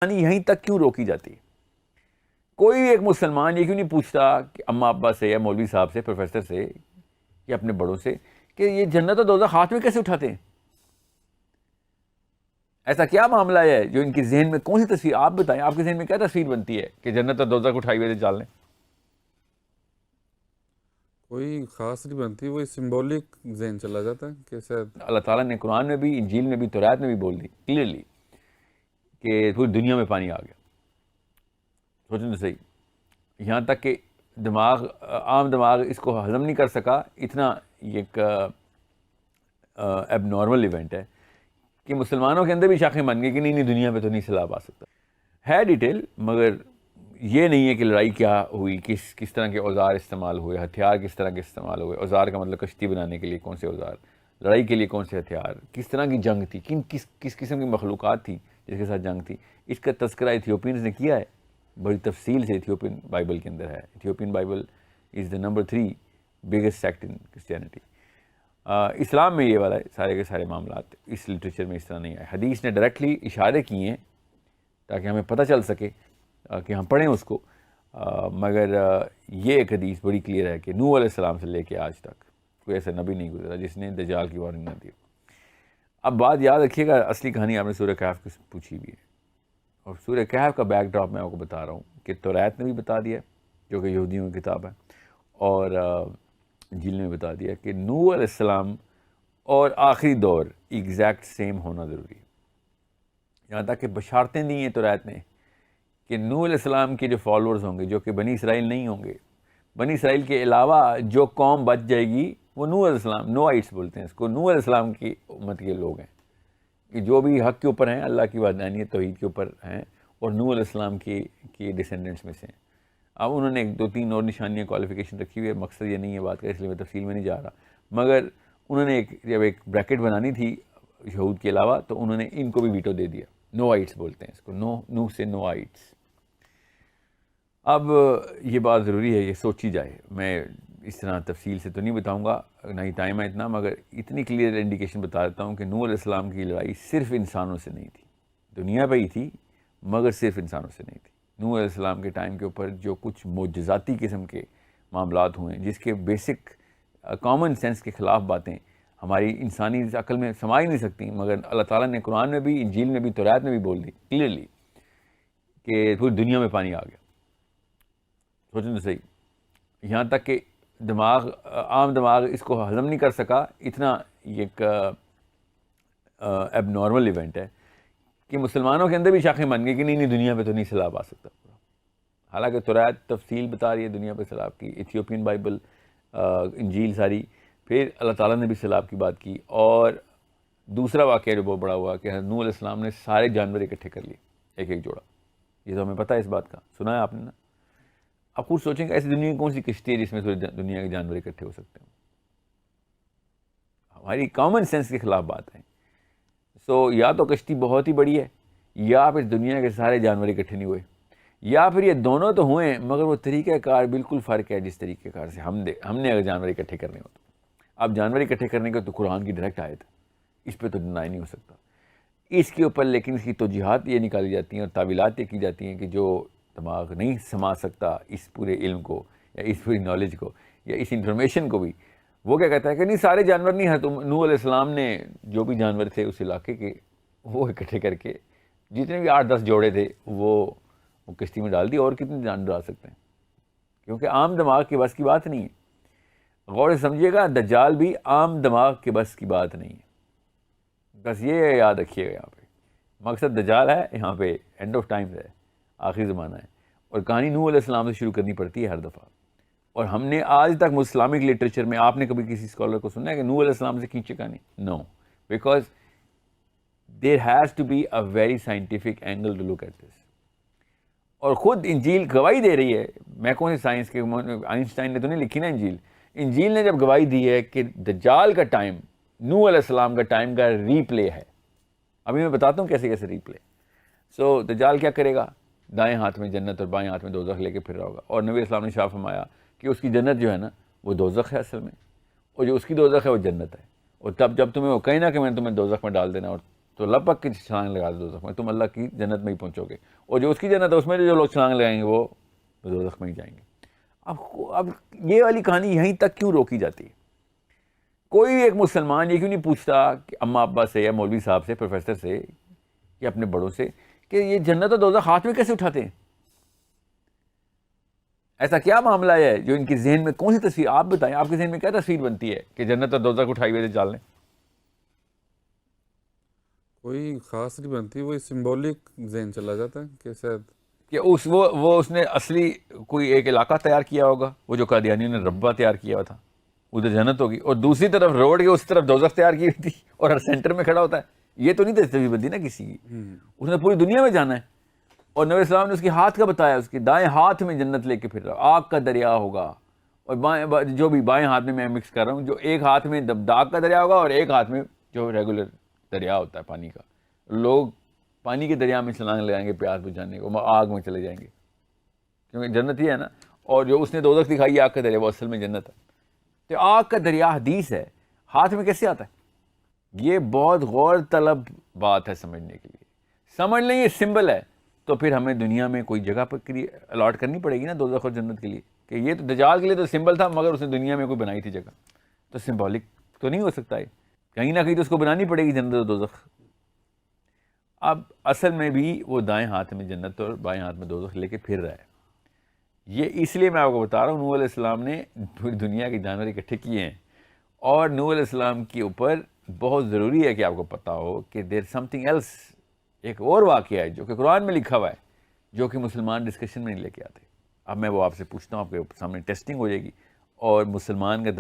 یہیں تک کیوں روکی جاتی ہے؟ کوئی ایک مسلمان یہ کیوں نہیں پوچھتا کہ اماں ابا سے یا مولوی صاحب سے، پروفیسر سے یا اپنے بڑوں سے کہ یہ جنت اور دوزخ ہاتھ میں کیسے اٹھاتے ہیں؟ ایسا کیا معاملہ ہے جو ان کے ذہن میں، کون سی تصویر؟ آپ بتائیں، آپ کے ذہن میں کیا تصویر بنتی ہے کہ جنت اور دوزخ اٹھائی ہوئے چال لیں؟ کوئی خاص نہیں بنتی، وہی سمبولک ذہن چلا جاتا ہے کہ شاید اللہ تعالیٰ نے قرآن میں بھی، انجیل میں بھی، تورات میں بھی بول دی کلیئرلی کہ پوری دنیا میں پانی آ گیا. سوچیں تو صحیح، یہاں تک کہ دماغ، عام دماغ اس کو ہضم نہیں کر سکا. اتنا ایک اب نارمل ایونٹ ہے کہ مسلمانوں کے اندر بھی شاخیں بن گئی کہ نہیں دنیا پہ تو نہیں سیلاب آ سکتا. ہے ڈیٹیل، مگر یہ نہیں ہے کہ لڑائی کیا ہوئی، کس طرح کے اوزار استعمال ہوئے، ہتھیار کس طرح کے استعمال ہوئے. اوزار کا مطلب کشتی بنانے کے لیے کون سے اوزار، لڑائی کے لیے کون سے ہتھیار، کس طرح کی جنگ تھی، کس قسم کی مخلوقات تھی جس کے ساتھ جنگ تھی. اس کا تذکرہ ایتھیوپینز نے کیا ہے بڑی تفصیل سے. ایتھیوپین بائبل کے اندر ہے. Ethiopian Bible is the number 3 biggest sect in Christianity. اسلام میں یہ والا سارے کے سارے معاملات اس لٹریچر میں اس طرح نہیں آئے. حدیث نے ڈائریکٹلی اشارے کیے ہیں تاکہ ہمیں پتہ چل سکے کہ ہم پڑھیں اس کو. مگر یہ ایک حدیث بڑی کلیئر ہے کہ نوح علیہ السلام سے لے کے آج تک کوئی ایسا نبی نہیں گزرا جس نے دجال کی وارننگ نہ دی. اب بات یاد رکھیے گا، اصلی کہانی آپ نے سورہ کہف کی پوچھی بھی ہے، اور سورہ کہف کا بیک ڈراپ میں آپ کو بتا رہا ہوں کہ تورات نے بھی بتا دیا جو کہ یہودیوں کی کتاب ہے، اور انجیل نے بھی بتا دیا کہ نوح علیہ السلام اور آخری دور ایگزیکٹ سیم ہونا ضروری ہے. یہاں تک کہ بشارتیں دی ہیں تورات نے کہ نوح علیہ السلام کے جو فالورز ہوں گے، جو کہ بنی اسرائیل نہیں ہوں گے، بنی اسرائیل کے علاوہ جو قوم بچ جائے گی وہ نوح علیہ السلام، نوائٹس بولتے ہیں اس کو، نوح علیہ السلام کی امت کے لوگ ہیں کہ جو بھی حق کے اوپر ہیں، اللہ کی وحدانیت توحید کے اوپر ہیں، اور نوح علیہ السلام کی ڈسینڈنٹس میں سے ہیں. اب انہوں نے 2-3 اور نشانیاں کوالیفیکیشن رکھی ہوئی ہے، مقصد یہ نہیں ہے بات کا، اس لیے میں تفصیل میں نہیں جا رہا. مگر انہوں نے جب ایک بریکٹ بنانی تھی یہود کے علاوہ تو انہوں نے ان کو بھی ویٹو دے دیا. نوائٹس بولتے ہیں اس کو، نوح سے نوائٹس. اب یہ بات ضروری ہے، یہ سوچی جائے. میں اس طرح تفصیل سے تو نہیں بتاؤں گا، نہ ہی ٹائم ہے اتنا، مگر اتنی کلیئر انڈیکیشن بتا دیتا ہوں کہ نوح علیہ السلام کی لڑائی صرف انسانوں سے نہیں تھی، دنیا پہ ہی تھی مگر صرف انسانوں سے نہیں تھی. نوح علیہ السلام کے ٹائم کے اوپر جو کچھ معجزاتی قسم کے معاملات ہوئے ہیں، جس کے بیسک کامن سینس کے خلاف باتیں ہماری انسانی عقل میں سما ہی نہیں سکتی، مگر اللہ تعالیٰ نے قرآن میں بھی، انجیل میں بھی، تورات میں بھی بول دی کلیئرلی کہ پوری دنیا میں پانی آ گیا. سوچیں تو صحیح، یہاں تک کہ دماغ، عام دماغ اس کو ہضم نہیں کر سکا. اتنا ایک اب نارمل ایونٹ ہے کہ مسلمانوں کے اندر بھی شاخیں بن گئی کہ نہیں دنیا پہ تو نہیں سیلاب آ سکتا. حالانکہ تورات تفصیل بتا رہی ہے دنیا پہ سیلاب کی، ایتھیوپین بائبل، انجیل ساری. پھر اللہ تعالیٰ نے بھی سیلاب کی بات کی. اور دوسرا واقعہ جو بہت بڑا ہوا کہ نوح علیہ السلام نے سارے جانور اکٹھے کر لیے، ایک ایک جوڑا. یہ تو ہمیں پتہ ہے، اس بات کا سنا ہے آپ نے نا. آپ خود سوچیں کہ ایسی دنیا کی کون سی کشتی ہے جس میں دنیا کے جانور اکٹھے ہو سکتے ہیں؟ ہماری کامن سینس کے خلاف بات ہے. سو یا تو کشتی بہت ہی بڑی ہے، یا پھر دنیا کے سارے جانور اکٹھے نہیں ہوئے، یا پھر یہ دونوں تو ہوئے ہیں مگر وہ طریقہ کار بالکل فرق ہے. جس طریقہ کار سے ہم نے اگر جانور اکٹھے کرنے ہو تو اب جانور اکٹھے کرنے کا تو قرآن کی ڈائریکٹ آیت ہے، اس پہ تو ڈینائی نہیں ہو سکتا. اس کے اوپر لیکن اس کی توجیحات یہ نکالی جاتی ہیں اور تعویلات یہ کی جاتی ہیں کہ جو دماغ نہیں سما سکتا اس پورے علم کو یا اس پوری نالج کو یا اس انفارمیشن کو بھی، وہ کیا کہتا ہے کہ نہیں سارے جانور نہیں ہیں. تو نوح علیہ السلام نے جو بھی جانور تھے اس علاقے کے وہ اکٹھے کر کے جتنے بھی 8-10 جوڑے تھے وہ کشتی میں ڈال دی. اور کتنے جانور ڈال سکتے ہیں؟ کیونکہ عام دماغ کے بس کی بات نہیں ہے. غور سے سمجھیے گا، دجال بھی عام دماغ کے بس کی بات نہیں ہے. بس یہ یاد رکھیے گا، یہاں پہ مقصد دجال ہے، یہاں پہ اینڈ آف ٹائم ہے، آخری زمانہ ہے. اور کہانی نوح علیہ السلام سے شروع کرنی پڑتی ہے ہر دفعہ. اور ہم نے آج تک اسلامک لٹریچر میں آپ نے کبھی کسی اسکالر کو سنا ہے کہ نوح علیہ السلام سے کھینچے کہانی؟ No, because there has to be a very scientific angle to look at this. اور خود انجیل گواہی دے رہی ہے. میں کون سی سائنس کے، آئنسٹائن نے تو نہیں لکھی نا انجیل. انجیل نے جب گواہی دی ہے کہ دجال کا ٹائم نوح علیہ السلام کا ٹائم کا ری پلے ہے. ابھی میں بتاتا ہوں کیسے کیسے ری پلے. سو دجال کیا کرے گا؟ دائیں ہاتھ میں جنت اور بائیں ہاتھ میں دوزخ لے کے پھر رہا ہوگا. اور نبی اسلام نے شاف فرمایا کہ اس کی جنت جو ہے نا وہ دوزخ ہے اصل میں، اور جو اس کی دوزخ ہے وہ جنت ہے. اور تب جب تمہیں وہ کہیں نا کہ میں نے تمہیں دوزخ میں ڈال دینا اور تو لپک کے چھلانگ لگا دو دوزخ میں، تم اللہ کی جنت میں ہی پہنچو گے، اور جو اس کی جنت ہے اس میں جو لوگ چھلانگ لگائیں گے وہ دوزخ میں ہی جائیں گے۔ اب یہ والی کہانی یہیں تک کیوں روکی جاتی ہے؟ کوئی ایک مسلمان یہ کیوں نہیں پوچھتا کہ اماں ابا سے یا مولوی صاحب سے، پروفیسر سے یا اپنے بڑوں سے کہ یہ جنت اور دوزخ ہاتھ میں کیسے اٹھاتے ہیں؟ ایسا کیا معاملہ ہے جو ان کے ذہن میں، کون سی تصویر؟ آپ بتائیں، آپ کے ذہن میں کیا تصویر بنتی ہے کہ جنت اور دوزخ اٹھائی ہوئے چال لیں؟ کوئی خاص نہیں بنتی، وہی سمبولک ذہن چلا جاتا ہے کہ شاید کہ اس نے اصلی کوئی ایک علاقہ تیار کیا ہوگا، وہ جو قادیانیوں نے ربہ تیار کیا ہوا تھا، ادھر جنت ہوگی، اور دوسری طرف روڈ کے اس طرف دوزخ تیار کی ہوئی تھی اور ہر سینٹر میں کھڑا ہوتا ہے۔ یہ تو نہیں تصویر بنتی نا کسی کی، اس نے پوری دنیا میں جانا ہے، اور نبی السلام نے اس کے ہاتھ کا بتایا، اس کے دائیں ہاتھ میں جنت لے کے پھر رہا، آگ کا دریا ہوگا، اور بائیں جو بھی بائیں ہاتھ میں مکس کر رہا ہوں، جو ایک ہاتھ میں داغ کا دریا ہوگا اور ایک ہاتھ میں جو ریگولر دریا ہوتا ہے پانی کا۔ لوگ پانی کے دریا میں چھلانگ لگائیں گے پیاس بجھانے کو، آگ میں چلے جائیں گے، کیونکہ جنت یہ ہے نا۔ اور جو اس نے دوزخ دکھائی ہے آگ کا دریا، وہ اصل میں جنت ہے۔ تو آگ کا دریا حدیث ہے، ہاتھ میں کیسے آتا ہے؟ یہ بہت غور طلب بات ہے سمجھنے کے لیے۔ سمجھ لیں یہ سمبل ہے، تو پھر ہمیں دنیا میں کوئی جگہ پر الاٹ کرنی پڑے گی نا دوزخ اور جنت کے لیے، کہ یہ تو دجال کے لیے تو سمبل تھا، مگر اس نے دنیا میں کوئی بنائی تھی جگہ، تو سمبولک تو نہیں ہو سکتا ہے، کہیں نہ کہیں تو اس کو بنانی پڑے گی جنت اور دوزخ۔ اب اصل میں بھی وہ دائیں ہاتھ میں جنت اور بائیں ہاتھ میں دوزخ لے کے پھر رہا ہے۔ یہ اس لیے میں آپ کو بتا رہا ہوں، نوح علیہ السلام نے پوری دنیا کے جانور اکٹھے کیے ہیں، اور نوح علیہ السلام کے اوپر بہت ضروری ہے کہ آپ کو پتہ ہو کہ دیر سم تھنگ ایلس، ایک اور واقعہ ہے جو کہ قرآن میں لکھا ہوا ہے، جو کہ مسلمان ڈسکشن میں نہیں لے کے آتے۔ اب میں وہ آپ سے پوچھتا ہوں، آپ کے سامنے ٹیسٹنگ ہو جائے گی، اور مسلمان کا